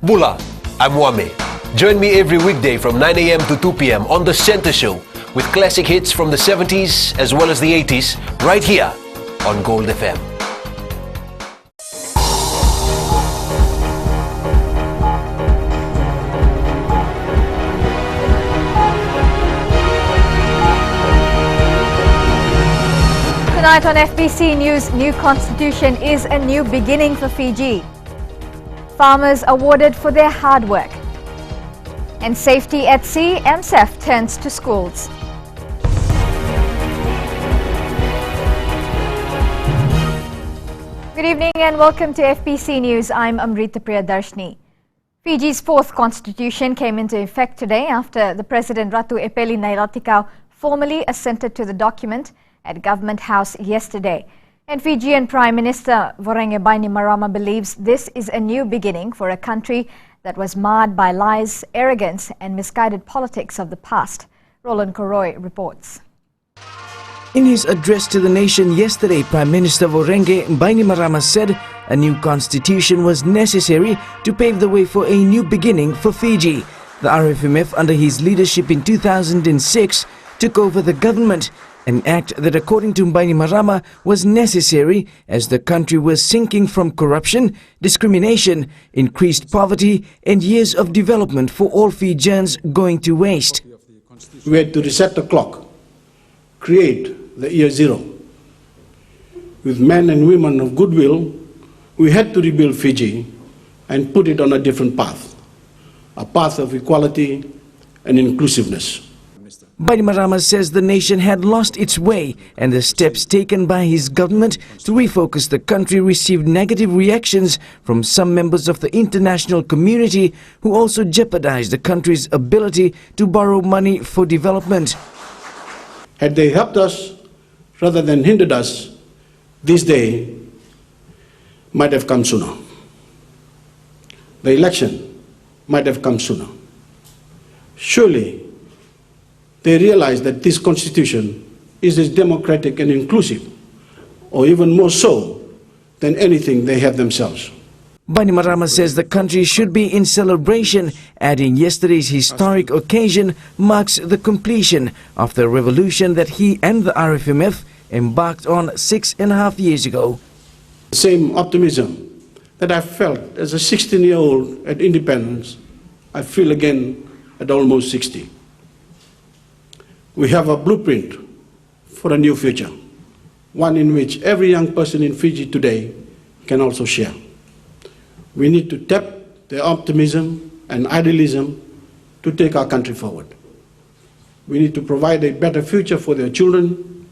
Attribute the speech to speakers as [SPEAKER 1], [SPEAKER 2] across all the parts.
[SPEAKER 1] Bula, I'm Wame. Join me every weekday from 9 a.m. to 2 p.m. on The Center Show with classic hits from the 70s as well as the 80s right here on Gold FM.
[SPEAKER 2] Tonight on FBC News, new constitution is a new beginning for Fiji. Farmers awarded for their hard work. And safety at sea, MSF turns to schools. Good evening and welcome to FBC News. I'm Amrita Priyadarshini. Fiji's fourth constitution came into effect today after the President Ratu Epeli Nairatikau formally assented to the document at Government House yesterday. And Fijian Prime Minister Voreqe Bainimarama believes this is a new beginning for a country that was marred by lies, arrogance and misguided politics of the past. Roland Koroi reports.
[SPEAKER 3] In his address to the nation yesterday, Prime Minister Voreqe Bainimarama said a new constitution was necessary to pave the way for a new beginning for Fiji. The RFMF, under his leadership in 2006, took over the government, an act that, according to Bainimarama, was necessary as the country was sinking from corruption, discrimination, increased poverty and years of development for all Fijians going to waste.
[SPEAKER 4] We had to reset the clock, create the year zero. With men and women of goodwill, we had to rebuild Fiji and put it on a different path, a path of equality and inclusiveness.
[SPEAKER 3] Bainimarama says the nation had lost its way and the steps taken by his government to refocus the country received negative reactions from some members of the international community who also jeopardized the country's ability to borrow money for development.
[SPEAKER 4] Had they helped us rather than hindered us, this day might have come sooner. The election might have come sooner. Surely, they realize that this constitution is as democratic and inclusive, or even more so than anything they have themselves.
[SPEAKER 3] Bainimarama says the country should be in celebration, adding yesterday's historic occasion marks the completion of the revolution that he and the RFMF embarked on 6.5 years ago.
[SPEAKER 4] The same optimism that I felt as a 16-year-old at independence, I feel again at almost 60. We have a blueprint for a new future, one in which every young person in Fiji today can also share. We need to tap their optimism and idealism to take our country forward. We need to provide a better future for their children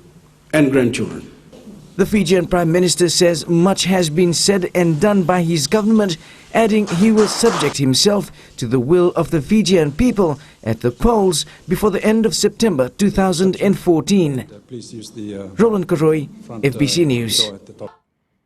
[SPEAKER 4] and grandchildren.
[SPEAKER 3] The Fijian Prime Minister says much has been said and done by his government, adding he will subject himself to the will of the Fijian people at the polls before the end of September 2014. Roland Koroi, FBC News.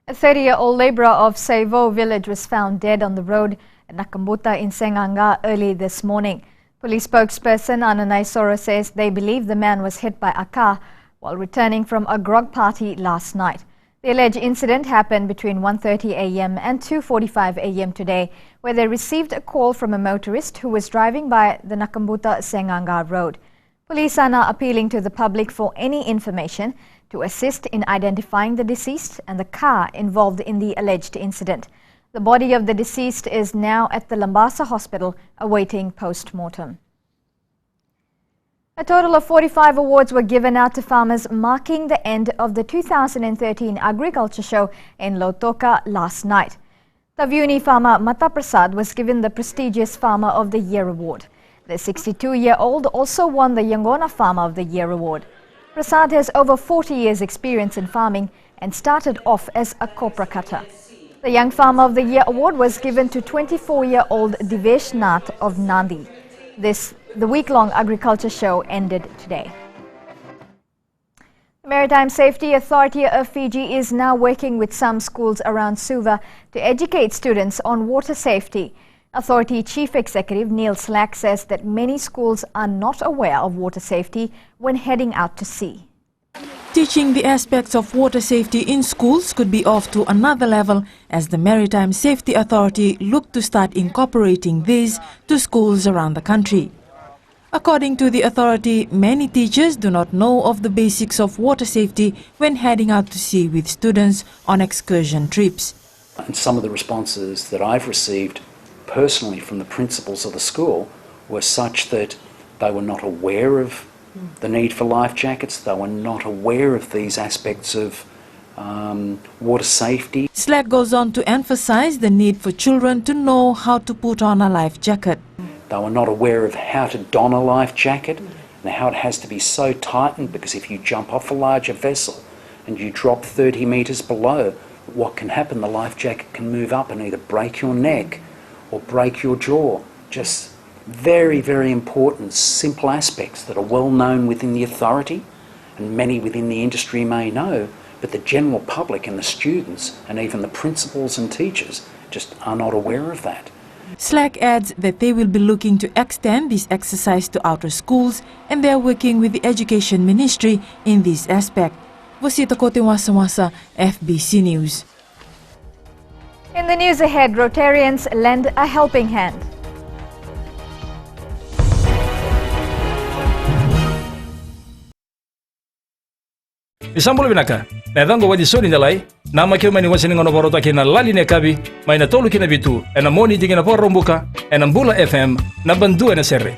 [SPEAKER 2] A 30-year-old labourer of Saivo village was found dead on the road at Nakambuta in Senganga early this morning. Police spokesperson Ananai Soro says they believe the man was hit by a car while returning from a grog party last night. The alleged incident happened between 1:30 a.m. and 2:45 a.m. today, where they received a call from a motorist who was driving by the Nakambuta-Senganga road. Police are now appealing to the public for any information to assist in identifying the deceased and the car involved in the alleged incident. The body of the deceased is now at the Lambasa Hospital awaiting post-mortem. A total of 45 awards were given out to farmers, marking the end of the 2013 Agriculture Show in Lautoka last night. Taviuni farmer Mata Prasad was given the prestigious Farmer of the Year award. The 62-year-old also won the Yangona Farmer of the Year award. Prasad has over 40 years' experience in farming and started off as a copra cutter. The Young Farmer of the Year award was given to 24-year-old Divesh Nath of Nandi. The week-long agriculture show ended today. The Maritime Safety Authority of Fiji is now working with some schools around Suva to educate students on water safety. Authority Chief Executive Neil Slack says that many schools are not aware of water safety when heading out to sea.
[SPEAKER 5] Teaching the aspects of water safety in schools could be off to another level as the Maritime Safety Authority look to start incorporating these to schools around the country. According to the authority, many teachers do not know of the basics of water safety when heading out to sea with students on excursion trips.
[SPEAKER 6] And some of the responses that I've received personally from the principals of the school were such that they were not aware of the need for life jackets, they were not aware of these aspects of water safety.
[SPEAKER 5] SLAC goes on to emphasize the need for children to know how to put on a life jacket.
[SPEAKER 6] They were not aware of how to don a life jacket and how it has to be so tightened, because if you jump off a larger vessel and you drop 30 metres below, what can happen? The life jacket can move up and either break your neck or break your jaw. Just very, very important, simple aspects that are well known within the authority and many within the industry may know, but the general public and the students and even the principals and teachers just are not aware of that.
[SPEAKER 5] SLAC adds that they will be looking to extend this exercise to outer schools and they are working with the Education Ministry in this aspect. Wasita Kote-Wasa, FBC News.
[SPEAKER 2] In the news ahead, Rotarians lend a helping hand.
[SPEAKER 7] Isambolo binaka, na dango wadi soni nalai, na makio mani wasini ngono borota kina lali ne kabi, mai na tolu kina bitu, ena moni tingina por rombuka, ena mbula FM, na bandu ena serre.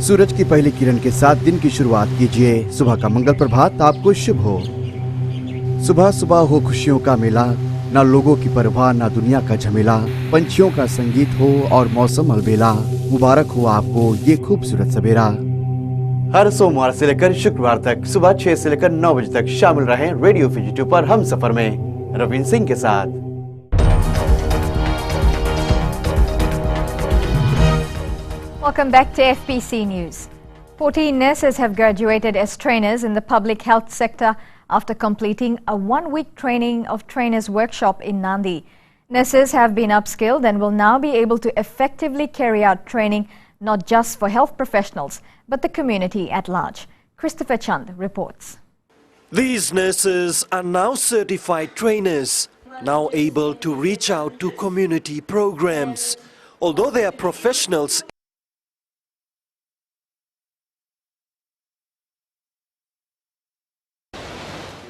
[SPEAKER 8] सूरज की पहली किरण के साथ दिन की शुरुआत कीजिए। सुबह का मंगल प्रभात आपको शुभ हो। सुबह सुबह हो खुशियों का मेला, ना लोगों की परवाह ना दुनिया का झमेला, पंछियों का संगीत हो और मौसम अलबेला, मुबारक हो आपको ये खूबसूरत सवेरा। हर सोमवार से लेकर शुक्रवार तक सुबह 6 से लेकर 9 बजे तक शामिल रहें रेडियो FBCTV पर हम सफर में रविंद्र सिंह के साथ।
[SPEAKER 2] Welcome back to FBC News. 14 nurses have graduated as trainers in the public health sector after completing a one-week training of trainers workshop in Nandi. Nurses have been upskilled and will now be able to effectively carry out training not just for health professionals, but the community at large. Christopher Chand reports.
[SPEAKER 9] These nurses are now certified trainers, now able to reach out to community programs. Although they are professionals,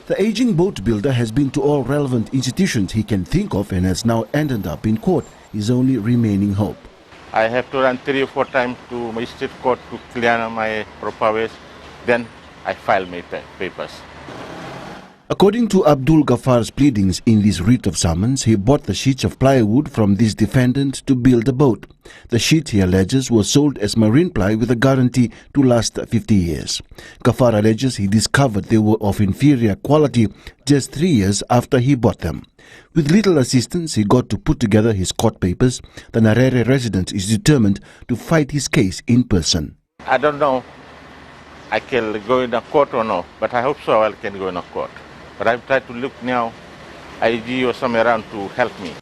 [SPEAKER 10] the aging boat builder has been to all relevant institutions he can think of and has now ended up in court, his only remaining hope.
[SPEAKER 11] I have to run 3 or 4 times to magistrate court to clear my proper ways. Then I file my papers.
[SPEAKER 10] According to Abdul Ghafar's pleadings in this writ of summons, he bought the sheets of plywood from this defendant to build the boat. The sheets, he alleges, were sold as marine ply with a guarantee to last 50 years. Ghafar alleges he discovered they were of inferior quality just 3 years after he bought them. With little assistance, he got to put together his court papers. The Narere resident is determined to fight his case in person.
[SPEAKER 11] I don't know I can go in a court or no, but I hope so I can go in a court. But I've tried to look now, IG or somewhere around to help me.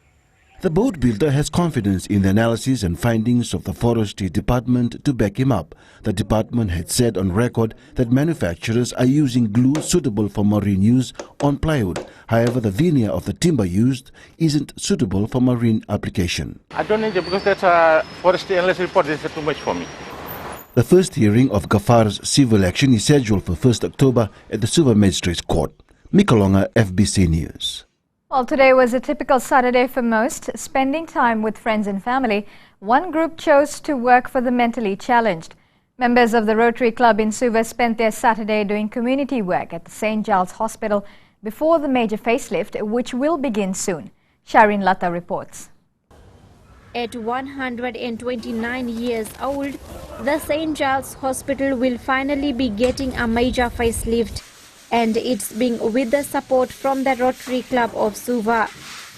[SPEAKER 10] The boat builder has confidence in the analysis and findings of the Forestry Department to back him up. The department had said on record that manufacturers are using glue suitable for marine use on plywood. However, the veneer of the timber used isn't suitable for marine application.
[SPEAKER 11] I don't need it because that's a forestry analyst report. This is too much for me.
[SPEAKER 10] The first hearing of Ghafar's civil action is scheduled for 1st October at the Suva Magistrates Court. Mikolonga, FBC News.
[SPEAKER 2] Well, today was a typical Saturday for most, spending time with friends and family. One group chose to work for the mentally challenged. Members of the Rotary Club in Suva spent their Saturday doing community work at the St. Giles Hospital before the major facelift, which will begin soon. Sharin Lata reports.
[SPEAKER 12] At 129 years old, the St. Giles Hospital will finally be getting a major facelift. And it's being with the support from the Rotary Club of Suva.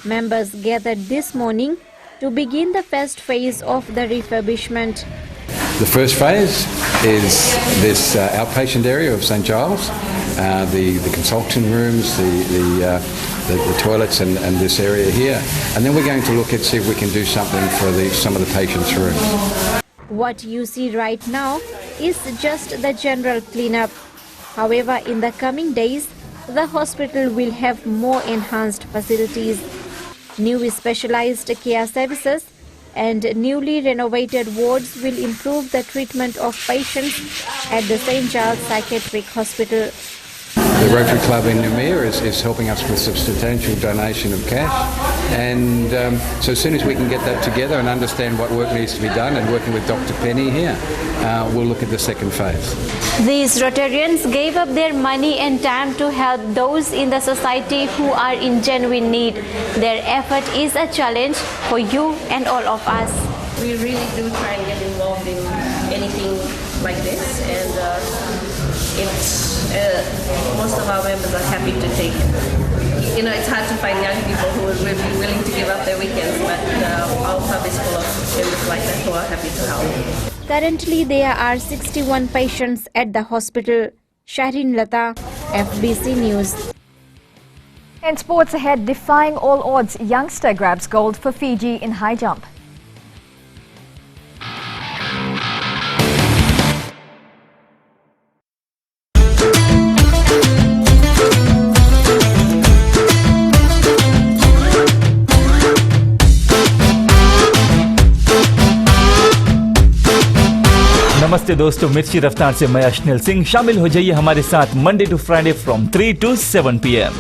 [SPEAKER 12] Members gathered this morning to begin the first phase of the refurbishment.
[SPEAKER 13] The first phase is this outpatient area of St. Giles, the consulting rooms, the toilets and this area here. And then we're going to look at see if we can do something for some of the patients' rooms.
[SPEAKER 12] What you see right now is just the general cleanup. However, in the coming days, the hospital will have more enhanced facilities, new specialized care services, and newly renovated wards will improve the treatment of patients at the St. Giles Psychiatric Hospital.
[SPEAKER 13] The Rotary Club in Noumea is helping us with substantial donation of cash, and so as soon as we can get that together and understand what work needs to be done, and working with Dr. Penny here, we'll look at the second phase.
[SPEAKER 14] These Rotarians gave up their money and time to help those in the society who are in genuine need. Their effort is a challenge for you and all of us.
[SPEAKER 15] We really do try and get involved in anything like this, and most of our members are happy to take. It's hard to find young people who will be willing to give up their weekends, but our club is full of members like that who are happy to help.
[SPEAKER 12] Currently, there are 61 patients at the hospital. Shahrin Lata, FBC News.
[SPEAKER 2] In sports ahead, defying all odds, youngster grabs gold for Fiji in high jump.
[SPEAKER 16] नमस्ते दोस्तों, मिर्ची रफ्तार से मैं अश्निल सिंह। शामिल हो जाइए हमारे साथ Monday to Friday from 3 to 7 PM।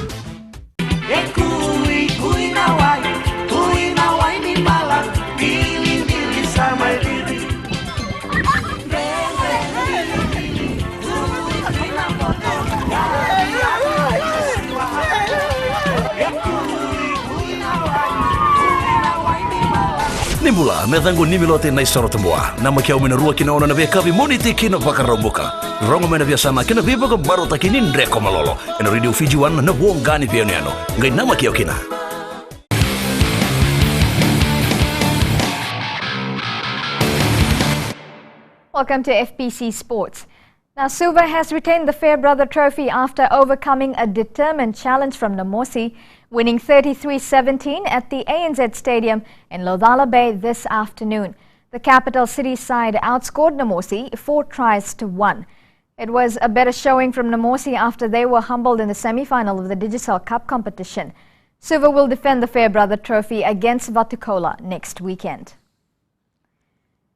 [SPEAKER 17] Nimbula, methangu nimilote na isoro temua. Nama kia umenarua kina ona na veka vimoniti kina whakarombuka. Rongo mena via sana kina vivaga barota kini ndreko malolo. Ena Radio Fiji 1 na wongani pioniano. Ngai nama kia kina.
[SPEAKER 2] Welcome to FBC Sports. Now, Suva has retained the Fairbrother Trophy after overcoming a determined challenge from Namosi, winning 33-17 at the ANZ Stadium in Lodala Bay this afternoon. The capital city side outscored Namosi 4 tries to 1. It was a better showing from Namosi after they were humbled in the semi-final of the Digicel Cup competition. Suva will defend the Fairbrother Trophy against Vatukola next weekend.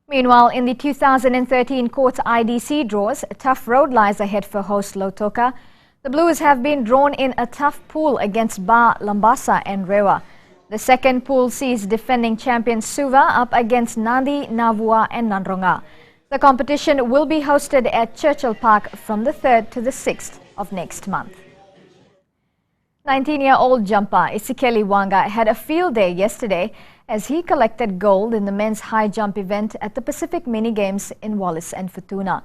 [SPEAKER 2] Meanwhile, in the 2013 Courts IDC draws, a tough road lies ahead for host Lautoka. The Blues have been drawn in a tough pool against Ba, Lambasa and Rewa. The second pool sees defending champion Suva up against Nadi, Navua and Nandronga. The competition will be hosted at Churchill Park from the 3rd to the 6th of next month. 19-year-old jumper Isikeli Wanga had a field day yesterday as he collected gold in the men's high jump event at the Pacific Mini Games in Wallis and Futuna.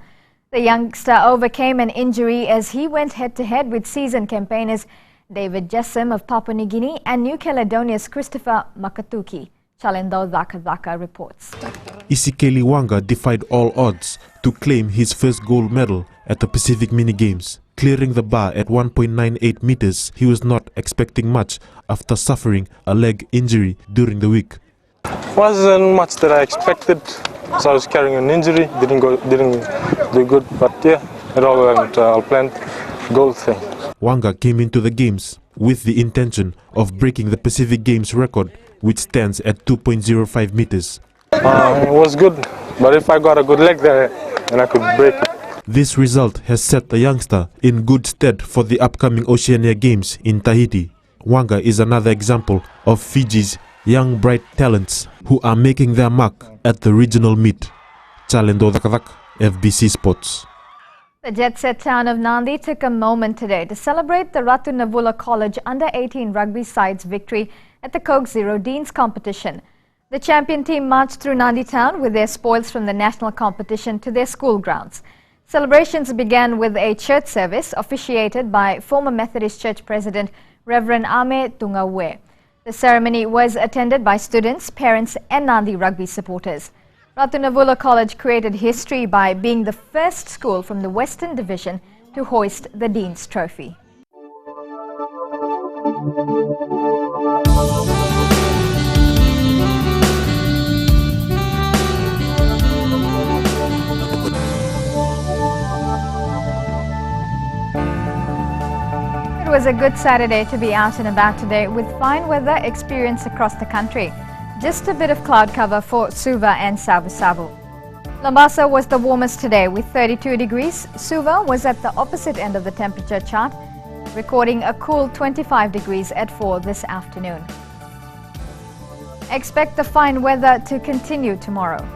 [SPEAKER 2] The youngster overcame an injury as he went head-to-head with seasoned campaigners David Jessam of Papua New Guinea and New Caledonia's Christopher Makatuki. Chalendo Dhaka reports.
[SPEAKER 18] Isikeli Wanga defied all odds to claim his first gold medal at the Pacific Mini Games. Clearing the bar at 1.98 meters, he was not expecting much after suffering a leg injury during the week.
[SPEAKER 19] Wasn't much that I expected, so I was carrying an injury, didn't do good, but yeah, it all went all planned, gold thing.
[SPEAKER 18] Wanga came into the games with the intention of breaking the Pacific Games record, which stands at 2.05 meters.
[SPEAKER 19] It was good, but if I got a good leg there, then I could break it.
[SPEAKER 18] This result has set the youngster in good stead for the upcoming Oceania Games in Tahiti. Wanga is another example of Fiji's young bright talents who are making their mark at the regional meet. Chalendo Dhaka, FBC Sports.
[SPEAKER 2] The jet-set town of Nandi took a moment today to celebrate the Ratu Navula College under-18 rugby side's victory at the Coke Zero Deans competition. The champion team marched through Nandi town with their spoils from the national competition to their school grounds. Celebrations began with a church service officiated by former Methodist Church President Reverend Ame Tungawe. The ceremony was attended by students, parents and Nandi rugby supporters. Ratu Navula College created history by being the first school from the Western Division to hoist the Dean's Trophy. was a good Saturday to be out and about today with fine weather experienced across the country. Just a bit of cloud cover for Suva and Savu-Savu. Lambasa was the warmest today with 32 degrees. Suva was at the opposite end of the temperature chart, recording a cool 25 degrees at 4 this afternoon. Expect the fine weather to continue tomorrow.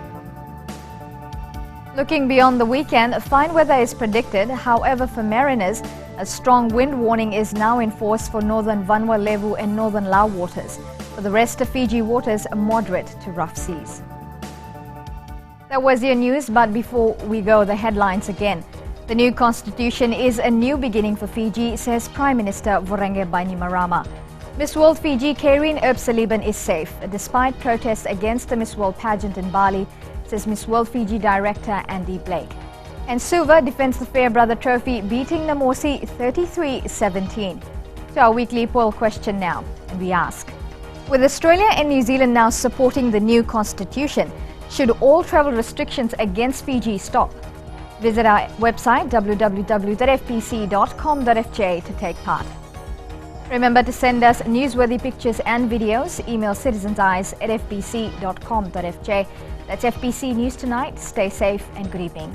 [SPEAKER 2] Looking beyond the weekend, fine weather is predicted. However, for mariners, a strong wind warning is now in force for northern Vanua Levu and northern Lao waters. For the rest of Fiji waters, moderate to rough seas. That was your news, but before we go, the headlines again. The new constitution is a new beginning for Fiji, says Prime Minister Vorenge Bainimarama. Miss World Fiji Karine Erbsaliban is safe, despite protests against the Miss World pageant in Bali, says Miss World Fiji Director Andy Blake. And Suva defends the Fairbrother Trophy, beating Namosi 33-17. To our weekly poll question now, and we ask, with Australia and New Zealand now supporting the new constitution, should all travel restrictions against Fiji stop? Visit our website www.fbc.com.fj to take part. Remember to send us newsworthy pictures and videos. Email citizenseyes@fbc.com.fj. That's FBC News Tonight. Stay safe and good evening.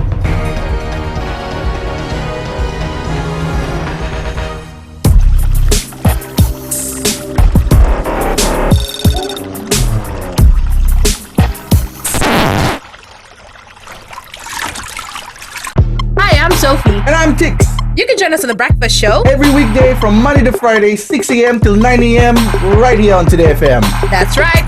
[SPEAKER 20] Hi, I'm Sophie.
[SPEAKER 21] And I'm Tix.
[SPEAKER 20] You can join us on The Breakfast Show
[SPEAKER 21] every weekday from Monday to Friday, 6 a.m. till 9 a.m. right here on Today FM.
[SPEAKER 20] That's right.